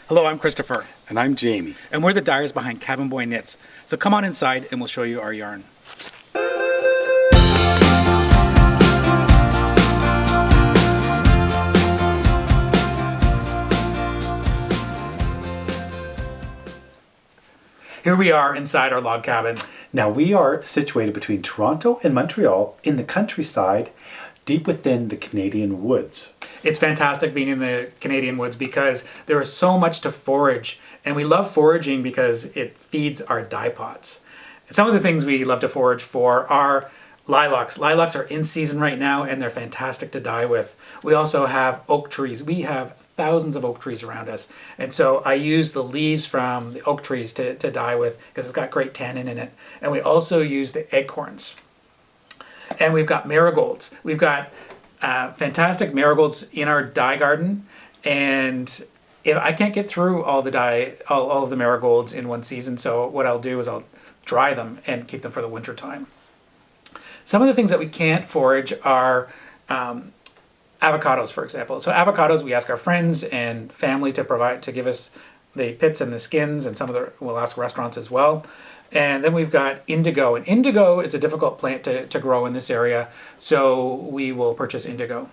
Hello, I'm Christopher, And I'm Jamie. and we're the dyers behind Cabin Boy Knits. So come on inside and we'll show you our yarn. Here we are inside our log cabin. Now we are situated between Toronto and Montreal in the countryside, deep within the Canadian woods. It's fantastic being in the Canadian woods because there is so much to forage, and we love foraging because it feeds our dye pots. And some of the things we love to forage for are lilacs. Lilacs are in season right now and they're fantastic to dye with. We also have oak trees. We have thousands of oak trees around us. And so I use the leaves from the oak trees to dye with because it's got great tannin in it. And we also use the acorns. And we've got marigolds. We've got fantastic marigolds in our dye garden. And if I can't get through all the dye, all of the marigolds in one season, so what I'll do is I'll dry them and keep them for the winter time. Some of the things that we can't forage are avocados, for example. So avocados, we ask our friends and family to give us the pits and the skins, and we'll ask restaurants as well. And then we've got indigo, and indigo is a difficult plant to grow in this area, so we will purchase indigo.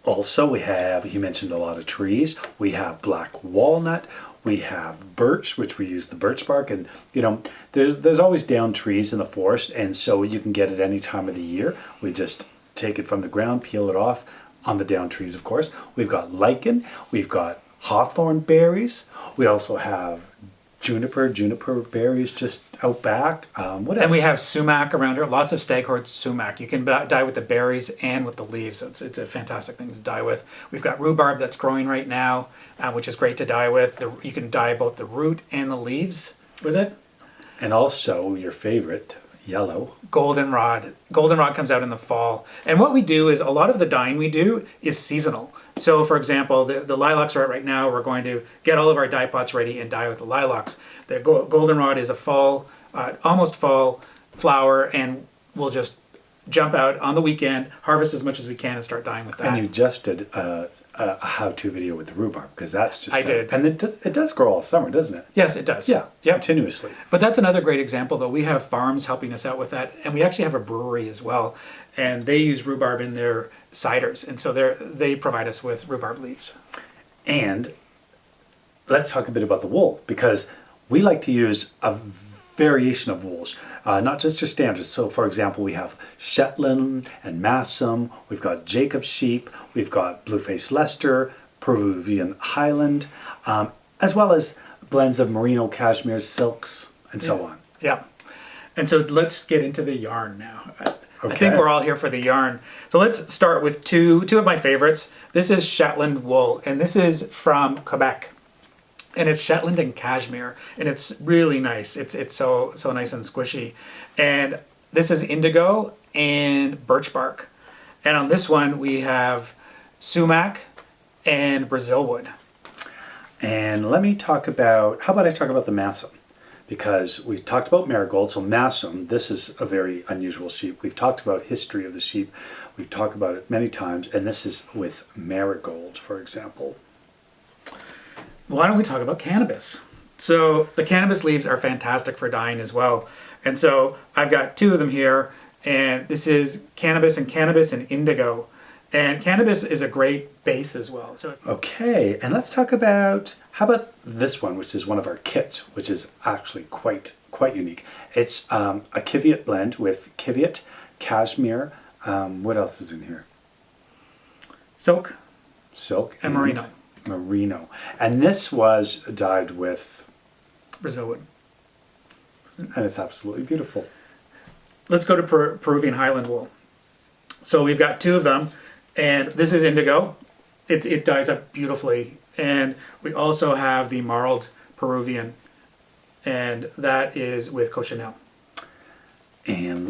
Also, you mentioned a lot of trees. We have black walnut. We have birch, which we use the birch bark. And, there's always down trees in the forest, and so you can get it any time of the year. We just take it from the ground, peel it off on the down trees, of course. We've got lichen. We've got hawthorn berries. We also have juniper berries just out back. What else? And we have sumac around here, lots of staghorn sumac. You can dye with the berries and with the leaves, so it's a fantastic thing to dye with. We've got rhubarb that's growing right now, which is great to dye with. You can dye both the root and the leaves with it. And also your favorite, yellow. Goldenrod. Goldenrod comes out in the fall. And what we do is a lot of the dyeing we do is seasonal. So for example, the lilacs are out right now. We're going to get all of our dye pots ready and dye with the lilacs. The goldenrod is a fall, almost fall flower, and we'll just jump out on the weekend, harvest as much as we can, and start dyeing with that. And you just did a how-to video with the rhubarb, because that's just... I did. And it does grow all summer, doesn't it? Yes, it does. Yeah, yep. Continuously. But that's another great example, though. We have farms helping us out with that, and we actually have a brewery as well, and they use rhubarb in their ciders, and so they provide us with rhubarb leaves. And let's talk a bit about the wool, because we like to use a variation of wools, not just your standards. So for example, we have Shetland and Massam, we've got Jacob's sheep, we've got Blue-Faced Leicester, Peruvian Highland, as well as blends of merino, cashmere, silks, and so on. Yeah. And so let's get into the yarn now. Okay. I think we're all here for the yarn. So let's start with two of my favorites. This is Shetland wool, and this is from Quebec. And it's Shetland and cashmere, and it's really nice. It's so nice and squishy. And this is indigo and birch bark. And on this one we have sumac and Brazil wood. And how about I talk about the Massam? Because we talked about marigold, so Massam, this is a very unusual sheep. We've talked about history of the sheep. We've talked about it many times, and this is with marigold, for example. Why don't we talk about cannabis? So the cannabis leaves are fantastic for dyeing as well. And so I've got two of them here, and this is cannabis and indigo. And cannabis is a great base as well. Okay, and let's talk about, how about this one, which is one of our kits, which is actually quite unique. It's a Kiviot blend with Kiviot, cashmere, what else is in here? Silk, and merino. And this was dyed with Brazil wood. And it's absolutely beautiful. Let's go to Peruvian Highland wool. So we've got two of them, and this is indigo. It dyes up beautifully. And we also have the marled Peruvian, and that is with cochineal. And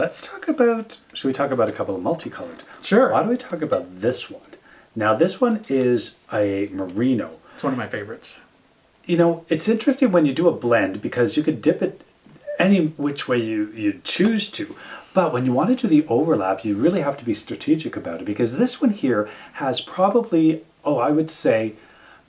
should we talk about a couple of multicolored? Sure. Why don't we talk about this one? Now this one is a merino. It's one of my favorites. It's interesting when you do a blend, because you could dip it any which way you choose to. But when you want to do the overlap, you really have to be strategic about it, because this one here has probably, I would say,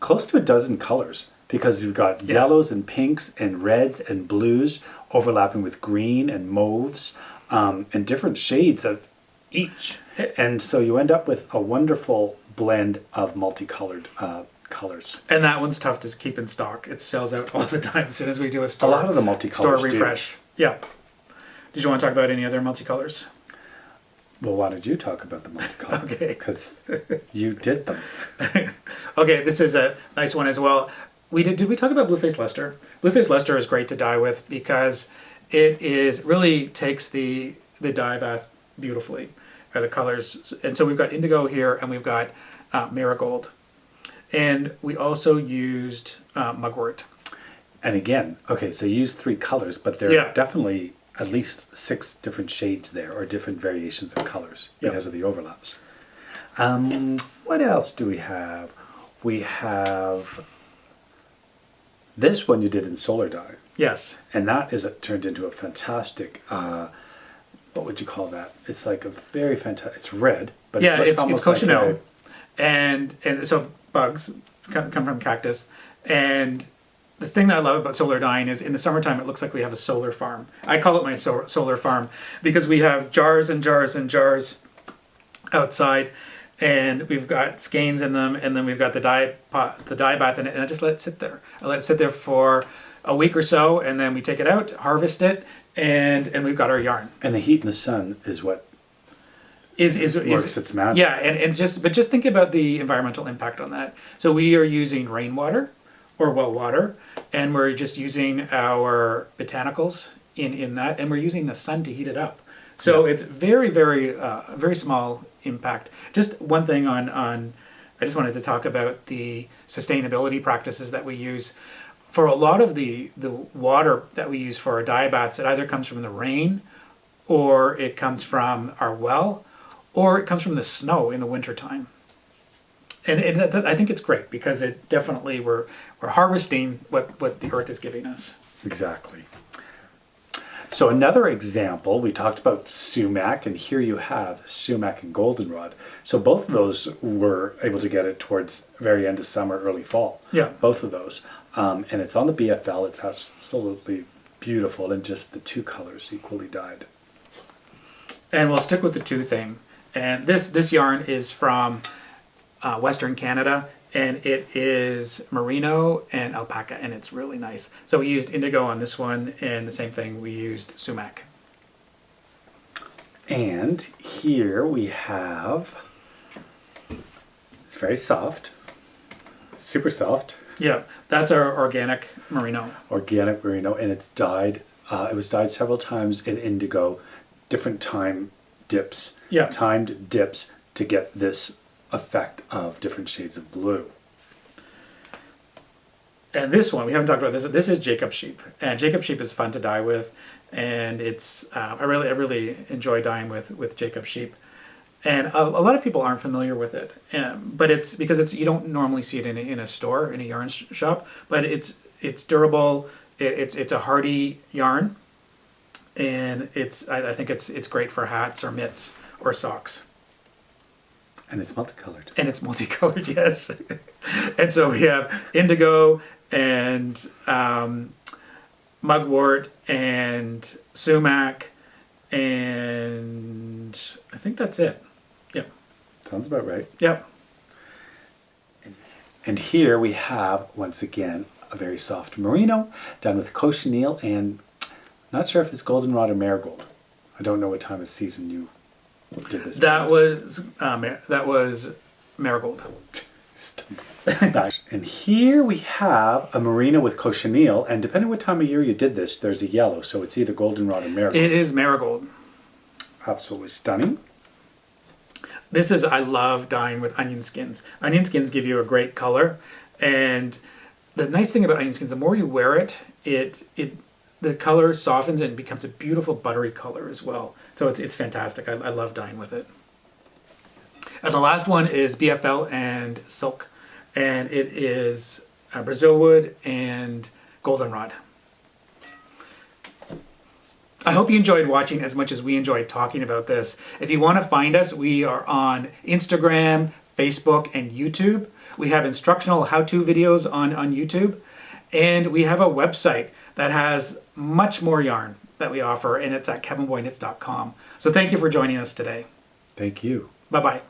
close to a dozen colors. because you've got yellows and pinks and reds and blues overlapping with green and mauves, and different shades of each. And so you end up with a wonderful blend of multicolored colors. And that one's tough to keep in stock. It sells out all the time as soon as we do a A store. lot of the multicolors Store refresh. Yeah. Did you want to talk about any other multicolors? Well, why don't you talk about the multicolors? Okay. Because you did them. Okay, this is a nice one as well. Did we talk about Blueface Leicester? Blueface Leicester is great to dye with because it really takes the dye bath beautifully, or the colors. And so we've got indigo here, and we've got marigold. And we also used mugwort. And again, okay, so you used 3 colors, but there are definitely at least 6 different shades there, or different variations of colors because of the overlaps. What else do we have? We have this one you did in solar dye. Yes. And that turned into a fantastic, what would you call that? It's like a very fantastic, it's red, but it looks almost it's cochineal. like And so bugs come from cactus. And the thing that I love about solar dyeing is in the summertime it looks like we have a solar farm. I call it my solar farm because we have jars and jars and jars outside, and we've got skeins in them, and then we've got the dye bath in it, and I just let it sit there. I let it sit there for a week or so, and then we take it out, harvest it, and we've got our yarn. And the heat in the sun is what works its magic. Yeah, and just think about the environmental impact on that. So we are using rainwater or well water, and we're just using our botanicals in that, and we're using the sun to heat it up. So it's very, very, very small impact. Just one thing on I just wanted to talk about the sustainability practices that we use. For a lot of the water that we use for our dye baths, it either comes from the rain, or it comes from our well, or it comes from the snow in the wintertime. And I think it's great because it definitely we're harvesting what the earth is giving us. Exactly. So another example, we talked about sumac, and here you have sumac and goldenrod. So both of those were able to get it towards very end of summer, early fall. Yeah. Both of those. And it's on the BFL. It's absolutely beautiful, and just the 2 colors equally dyed. And we'll stick with the 2 thing. And this yarn is from Western Canada, and it is merino and alpaca, and it's really nice. So we used indigo on this one, and the same thing, we used sumac. And here we have, it's very soft, super soft. Yeah, that's our organic merino. Organic merino, and it's dyed, it was dyed several times in indigo, different timed dips to get this effect of different shades of blue. And this one, we haven't talked about this. This is Jacob sheep, and Jacob sheep is fun to dye with, and it's I really enjoy dyeing with Jacob sheep, and a lot of people aren't familiar with it, but it's because you don't normally see it in a store, in a yarn shop, but it's durable, it's a hardy yarn, and I think it's great for hats or mitts or socks. And it's multicolored. And it's multicolored, yes. And so we have indigo and mugwort and sumac, and I think that's it. Yep. Sounds about right. Yep. And here we have, once again, a very soft merino done with cochineal, and not sure if it's goldenrod or marigold. I don't know what time of season you did this. That was marigold. And here we have a merino with cochineal, and depending what time of year you did this, there's a yellow, so it's either goldenrod or marigold. It is marigold. Absolutely stunning. I love dyeing with onion skins. Onion skins give you a great color, and the nice thing about onion skins, the more you wear it, the color softens and becomes a beautiful buttery color as well. So it's fantastic. I love dyeing with it. And the last one is BFL and silk, and it is Brazil wood and goldenrod. I hope you enjoyed watching as much as we enjoyed talking about this. If you want to find us, we are on Instagram, Facebook, and YouTube. We have instructional how-to videos on YouTube. And we have a website that has much more yarn that we offer, and it's at kevinboyknits.com. So thank you for joining us today. Thank you. Bye-bye.